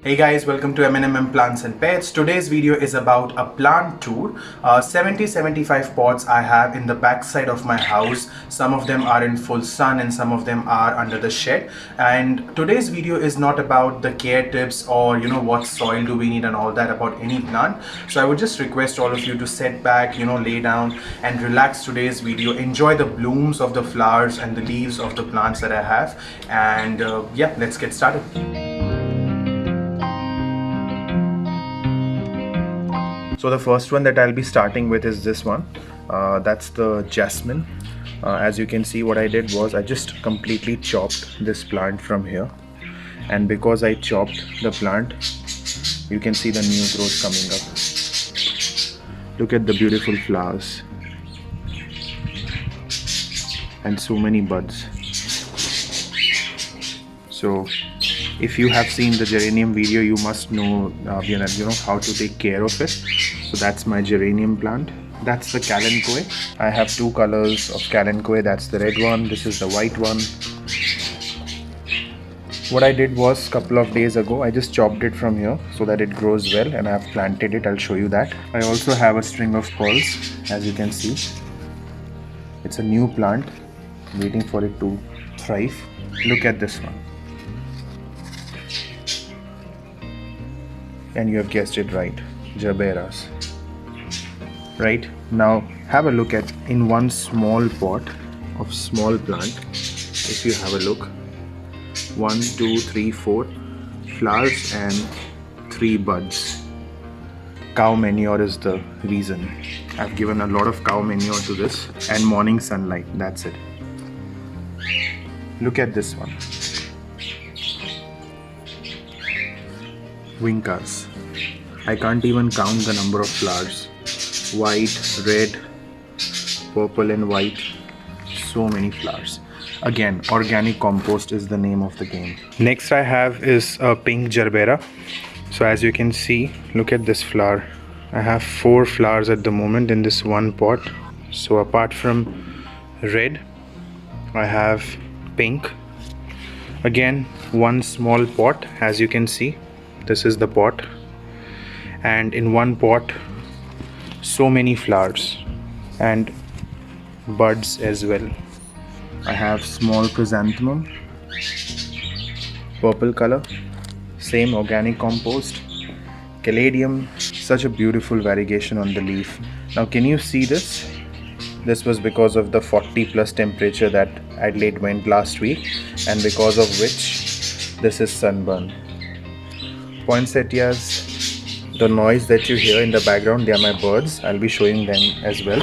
Hey guys, welcome to M&M Plants and Pets. Today's video is about a plant tour. 75 pots I have in the back side of my house. Some of them are in full sun and some of them are under the shed. And today's video is not about the care tips or what soil do we need and all that about any plant. So I would just request all of you to sit back, lay down and relax today's video. Enjoy the blooms of the flowers and the leaves of the plants that I have. And yeah, let's get started. So the first one that I'll be starting with is this one. That's the Jasmine. As you can see, what I did was I just completely chopped this plant from here. And because I chopped the plant, you can see the new growth coming up. Look at the beautiful flowers. And so many buds. So if you have seen the geranium video, you must know how to take care of it. So that's my geranium plant. That's the Kalanchoe. I have two colors of Kalanchoe. That's the red one. This is the white one. What I did was a couple of days ago, I just chopped it from here so that it grows well, and I have planted it. I'll show you that. I also have a string of pearls, as you can see. It's a new plant, waiting for it to thrive. Look at this one. And you have guessed it right, Gerberas. Right, now have a look at in one small pot of small plant. If you have a look, 1, 2, 3, 4 flowers and 3 buds. Cow manure is the reason. I've given a lot of cow manure to this and morning sunlight. That's it. Look at this one. Vincas. I can't even count the number of flowers. White, red, purple and white. So many flowers. Again, organic compost is the name of the game. Next I have is a pink Gerbera. So as you can see, look at this flower. I have 4 flowers at the moment in this one pot. So apart from red, I have pink. Again, one small pot, as you can see. This is the pot, and in one pot so many flowers and buds as well. I have small chrysanthemum, purple color, same organic compost, Caladium, such a beautiful variegation on the leaf. Now can you see this? This was because of the 40+ temperature that Adelaide went last week, and because of which this is sunburn. Poinsettias, the noise that you hear in the background, they are my birds. I'll be showing them as well.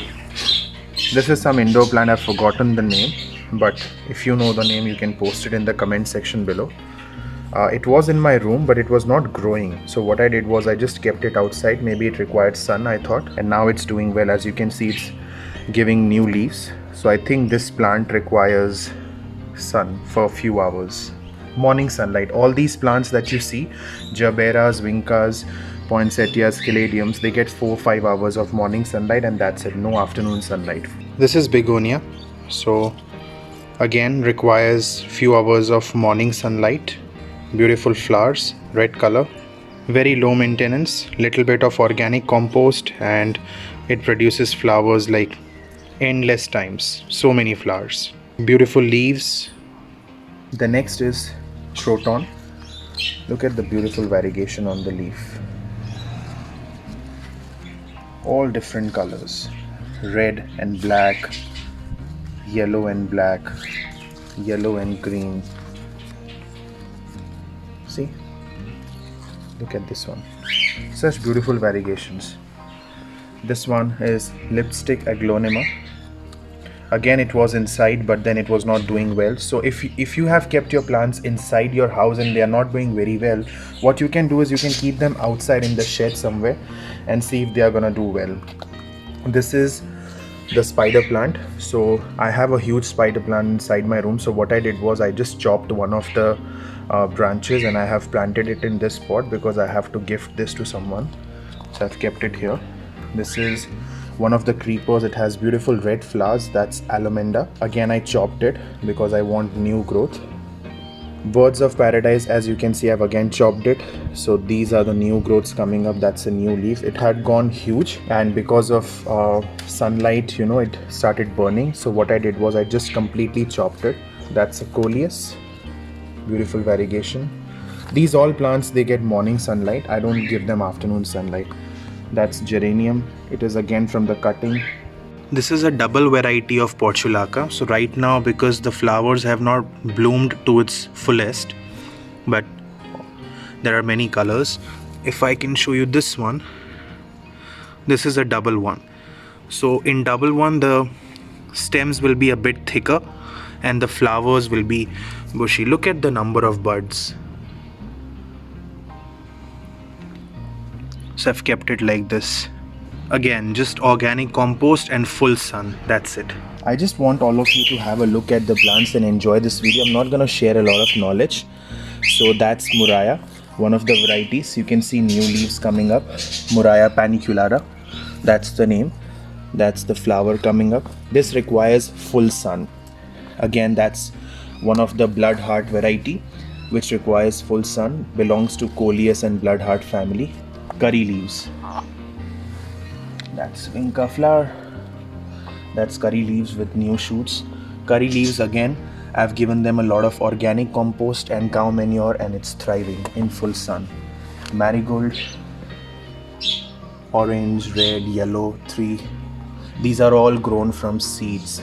This is some indoor plant. I've forgotten the name, but if you know the name, you can post it in the comment section below. It was in my room, but it was not growing. So what I did was I just kept it outside. Maybe it required sun, I thought, and now it's doing well. As you can see, it's giving new leaves. So I think this plant requires sun for a few hours. Morning sunlight. All these plants that you see, Gerberas, Vincas, poinsettias, caladiums, they get 4-5 hours of morning sunlight, and that's it. No afternoon sunlight. This is begonia. So again requires few hours of morning sunlight. Beautiful flowers, red color, very low maintenance, little bit of organic compost, and it produces flowers like endless times. So many flowers, beautiful leaves. The next is Croton. Look at the beautiful variegation on the leaf. All different colors, red and black, yellow and black, yellow and green. See, look at this one. Such beautiful variegations. This one is lipstick aglaonema. Again, it was inside, but then it was not doing well. So if you have kept your plants inside your house and they are not doing very well, what you can do is you can keep them outside in the shed somewhere and see if they are gonna do well. This is the spider plant. So I have a huge spider plant inside my room. So what I did was I just chopped one of the branches and I have planted it in this pot because I have to gift this to someone. So I've kept it here. This is one of the creepers. It has beautiful red flowers. That's Almenda. Again, I chopped it because I want new growth. Birds of paradise, as you can see, I've again chopped it. So these are the new growths coming up. That's a new leaf. It had gone huge, and because of sunlight, you know, it started burning. So what I did was I just completely chopped it. That's a coleus. Beautiful variegation. These all plants, they get morning sunlight. I don't give them afternoon sunlight. That's geranium. It is again from the cutting. This is a double variety of Portulaca. So right now, because the flowers have not bloomed to its fullest, but there are many colors. If I can show you this one, this is a double one. So in double one, the stems will be a bit thicker and the flowers will be bushy. Look at the number of buds. So I've kept it like this. Again, just organic compost and full sun. That's it. I just want all of you to have a look at the plants and enjoy this video. I'm not going to share a lot of knowledge. So that's Murraya, one of the varieties. You can see new leaves coming up. Murraya paniculata. That's the name. That's the flower coming up. This requires full sun. Again, that's one of the bloodheart variety which requires full sun. Belongs to Coleus and bloodheart family. Curry leaves. That's Vinca flower. That's curry leaves with new shoots. Curry leaves, again, I've given them a lot of organic compost and cow manure, and it's thriving in full sun. Marigold, orange, red, yellow, 3. These are all grown from seeds.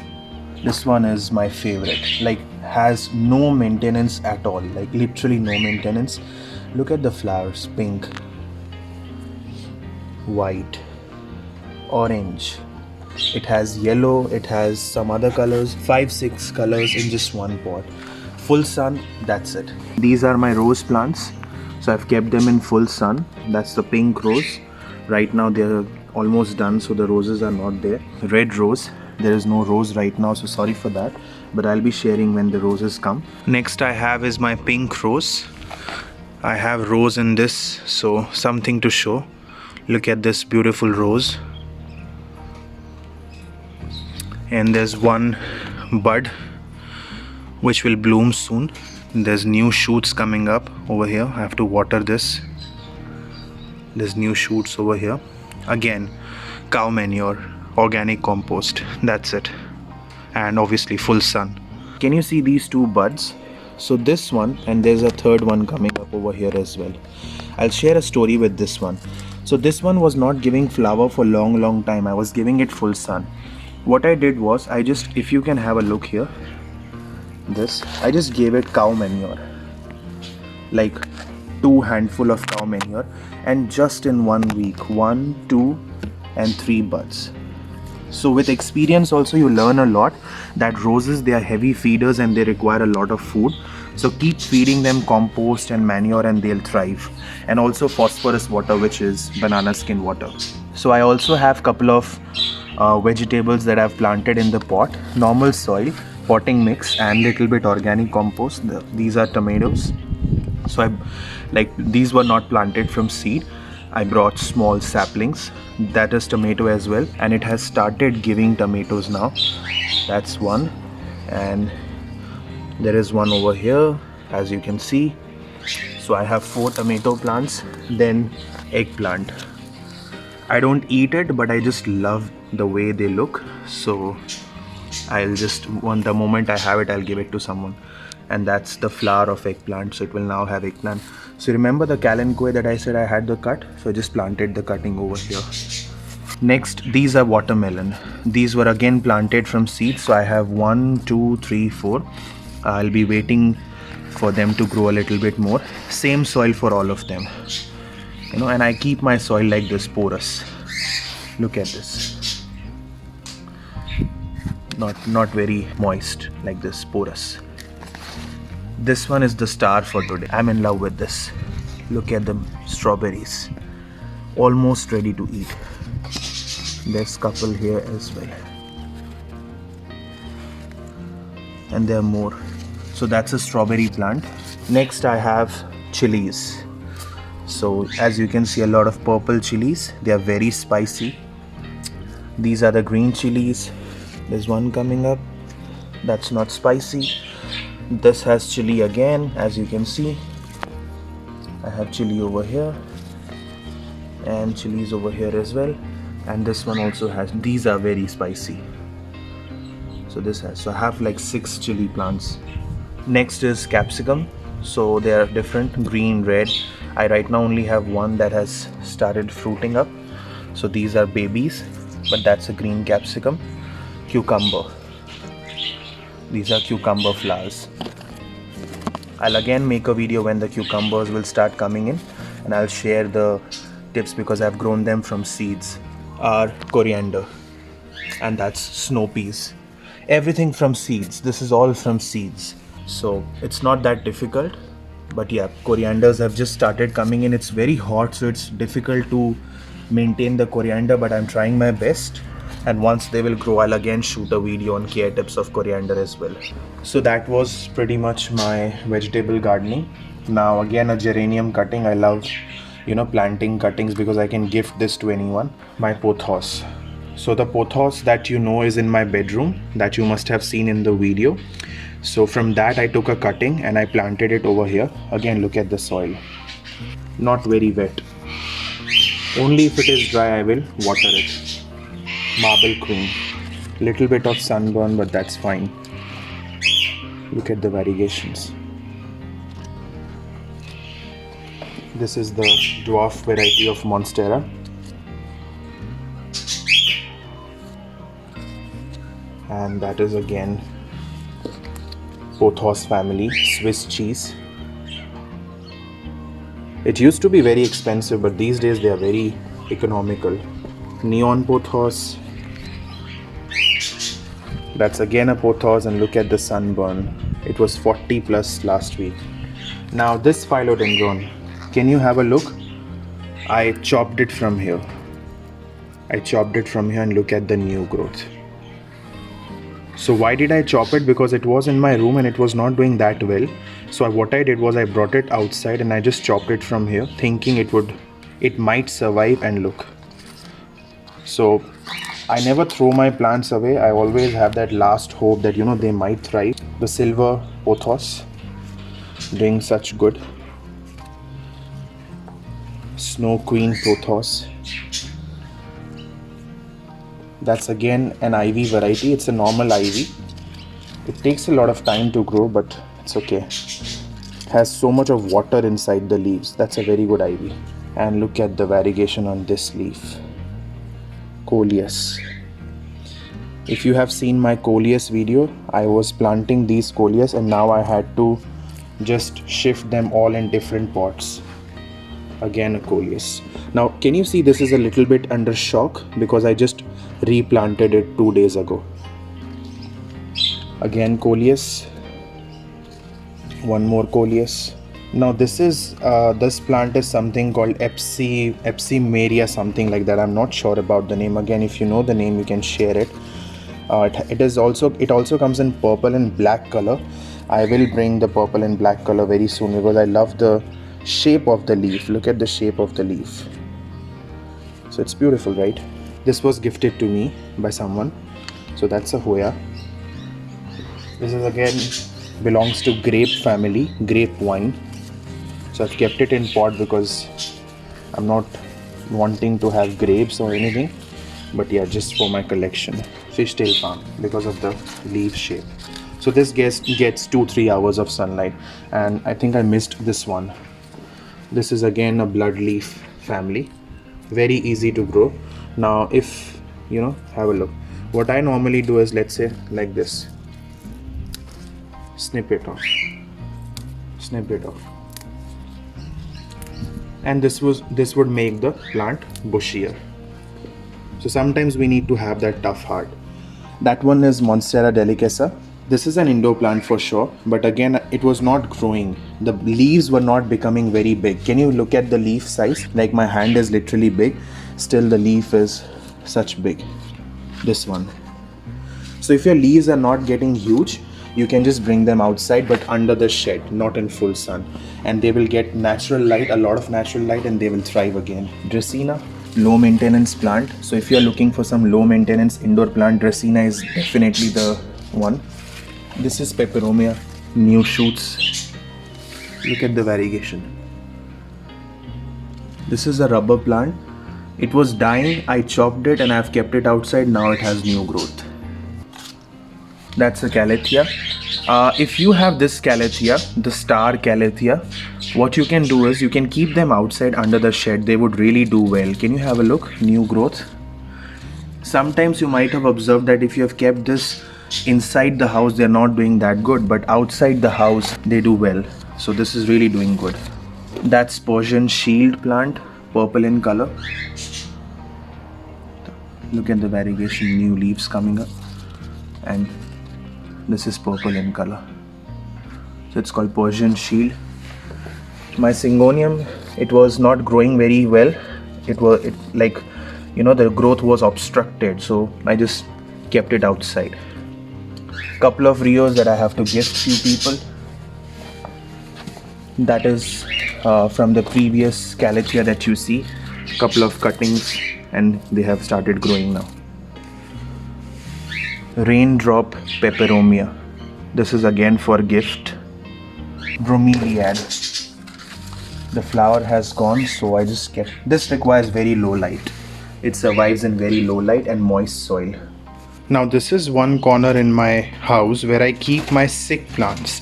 This one is my favorite. Like, has no maintenance at all. Like, literally no maintenance. Look at the flowers. Pink, white, orange, it has yellow, it has some other colors, 5-6 colors in just one pot. Full sun, that's it. These are my rose plants, so I've kept them in full sun. That's the pink rose. Right now they're almost done, so the roses are not there. Red rose, there is no rose right now, so sorry for that, but I'll be sharing when the roses come. Next I have is my pink rose. I have rose in this, so something to show. Look at this beautiful rose. And there's one bud which will bloom soon. There's new shoots coming up over here. I have to water this. There's new shoots over here. Again, cow manure, organic compost. That's it. And obviously full sun. Can you see these two buds? So this one, and there's a third one coming up over here as well. I'll share a story with this one. So this one was not giving flower for long time. I was giving it full sun. What I did was, if you can have a look here, I just gave it cow manure, like 2 handful of cow manure, and just in 1 week, 1, 2 and 3 buds. So with experience also, you learn a lot that roses, they are heavy feeders and they require a lot of food. So keep feeding them compost and manure and they'll thrive. And also phosphorus water, which is banana skin water. So I also have couple of vegetables that I've planted in the pot. Normal soil, potting mix and little bit organic compost. These are tomatoes. So these were not planted from seed. I brought small saplings. That is tomato as well, and it has started giving tomatoes now. That's one, and there is one over here, as you can see. So I have 4 tomato plants. Then eggplant. I don't eat it, but I just love the way they look. So the moment I have it, I'll give it to someone. And that's the flower of eggplant. So it will now have eggplant. So remember the calanchoe that I said I had the cut? So I just planted the cutting over here. Next, these are watermelon. These were again planted from seeds. So I have 1, 2, 3, 4. I'll be waiting for them to grow a little bit more. Same soil for all of them. You know, and I keep my soil like this, porous. Look at this. Not very moist, like this, porous. This one is the star for today. I'm in love with this. Look at the strawberries. Almost ready to eat. There's couple here as well. And there are more. So that's a strawberry plant. Next I have chilies. So as you can see, a lot of purple chilies. They are very spicy. These are the green chilies. There's one coming up. That's not spicy. This has chili again, as you can see. I have chili over here and chilies over here as well, and this one also has. These are very spicy. So I have like 6 chili plants. Next is capsicum. So they are different, green, red. I right now only have one that has started fruiting up. So these are babies, but that's a green capsicum. Cucumber. These are cucumber flowers. I'll again make a video when the cucumbers will start coming in, and I'll share the tips because I've grown them from seeds. Are coriander, and that's snow peas. Everything from seeds. This is all from seeds. So it's not that difficult. But yeah, corianders have just started coming in. It's very hot, so it's difficult to maintain the coriander, but I'm trying my best. And once they will grow, I'll again shoot a video on care tips of coriander as well. So that was pretty much my vegetable gardening. Now again, a geranium cutting. I love, planting cuttings because I can gift this to anyone. My pothos. So the pothos that you know is in my bedroom, that you must have seen in the video. So from that I took a cutting and I planted it over here. Again, look at the soil. Not very wet. Only if it is dry I will water it. Marble queen. Little bit of sunburn, but that's fine. Look at the variegations. This is the dwarf variety of Monstera. And that is again Pothos family, Swiss cheese. It used to be very expensive, but these days they are very economical. Neon pothos. That's again a pothos, and look at the sunburn. It was 40 plus last week. Now this philodendron, can you have a look? I chopped it from here. And look at the new growth. So why did I chop it? Because it was in my room and it was not doing that well. So what I did was I brought it outside and I just chopped it from here, thinking it might survive. And look. So I never throw my plants away. I always have that last hope that they might thrive. The silver pothos doing such good. Snow queen pothos. That's again an ivy variety. It's a normal ivy. It takes a lot of time to grow, but it's okay. It has so much of water inside the leaves. That's a very good ivy. And look at the variegation on this leaf. Coleus. If you have seen my Coleus video, I was planting these Coleus and now I had to just shift them all in different pots. Again a Coleus. Now can you see this is a little bit under shock because I just replanted it 2 days ago. Again Coleus. One more Coleus. Now this plant is something called Epsimeria, something like that. I'm not sure about the name. Again, if you know the name, you can share it. It also comes in purple and black color. I will bring the purple and black color very soon because I love the shape of the leaf. Look at the shape of the leaf. So it's beautiful, right? This was gifted to me by someone. So that's a Ahoya. This is again belongs to grape family, grape wine. So I've kept it in pot because I'm not wanting to have grapes or anything, but yeah, just for my collection. Fishtail Farm because of the leaf shape. So this gets 2-3 hours of sunlight, and I think I missed this one. This is again a blood leaf family, very easy to grow. Now if have a look, what I normally do is, let's say like this, snip it off, and this would make the plant bushier. So sometimes we need to have that tough heart. That one is Monstera Delicasa. This is an indoor plant for sure, but again it was not growing. The leaves were not becoming very big. Can you look at the leaf size? Like my hand is literally big, still the leaf is such big. This one. So if your leaves are not getting huge, you can just bring them outside, but under the shed, not in full sun, and they will get natural light, a lot of natural light, and they will thrive again. Dracaena, low maintenance plant. So if you are looking for some low maintenance indoor plant, Dracaena is definitely the one. This is Peperomia, new shoots. Look at the variegation. This is a rubber plant. It was dying, I chopped it and I've kept it outside. Now it has new growth. That's a Galatia. If you have this Galatia, the star Galatia, what you can do is you can keep them outside under the shed. They would really do well. Can you have a look? New growth. Sometimes you might have observed that if you have kept this inside the house, they're not doing that good, but outside the house they do well. So this is really doing good. That's Persian shield plant, purple in color. Look at the variegation, new leaves coming up, and this is purple in color. So it's called Persian shield. My Syngonium, it was not growing very well. The growth was obstructed, so I just kept it outside. Couple of Rios that I have to gift few people. That is from the previous Galatia that you see. Couple of cuttings and they have started growing now. Raindrop Peperomia. This is again for gift. Bromeliad. The flower has gone, so I just kept. This requires very low light. It survives in very low light and moist soil. Now this is one corner in my house where I keep my sick plants.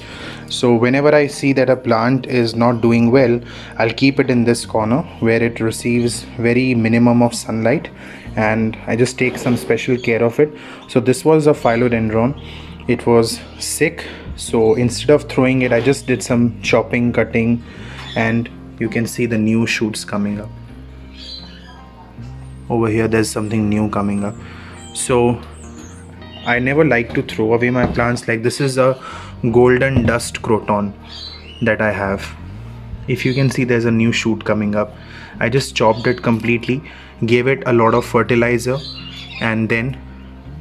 So whenever I see that a plant is not doing well, I'll keep it in this corner where it receives very minimum of sunlight, and I just take some special care of it. So this was a philodendron. It was sick, so instead of throwing it, I just did some chopping, cutting, and you can see the new shoots coming up. Over here there's something new coming up. So I never like to throw away my plants. Like this is a golden dust croton that I have. If you can see, there's a new shoot coming up. I just chopped it completely, gave it a lot of fertilizer, and then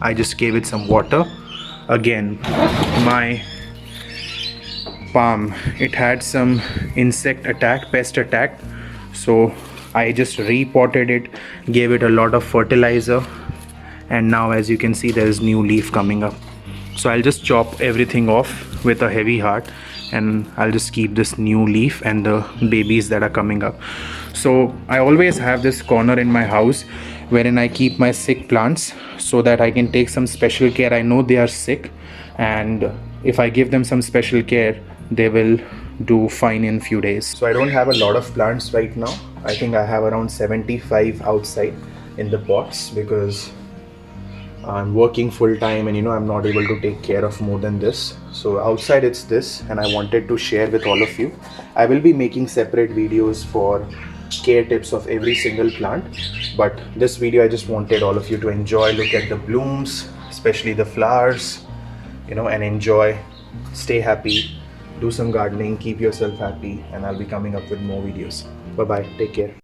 I just gave it some water. Again, my palm, it had some insect attack, pest attack, so I just repotted it, gave it a lot of fertilizer, and now as you can see there's new leaf coming up. So I'll just chop everything off with a heavy heart, and I'll just keep this new leaf and the babies that are coming up. So I always have this corner in my house wherein I keep my sick plants so that I can take some special care. I know they are sick, and if I give them some special care, they will do fine in few days. So I don't have a lot of plants right now. I think I have around 75 outside in the pots because I'm working full time and I'm not able to take care of more than this. So outside it's this, and I wanted to share with all of you. I will be making separate videos for care tips of every single plant, but this video I just wanted all of you to enjoy, look at the blooms, especially the flowers, and enjoy, stay happy, do some gardening, keep yourself happy, and I'll be coming up with more videos. Bye bye, take care.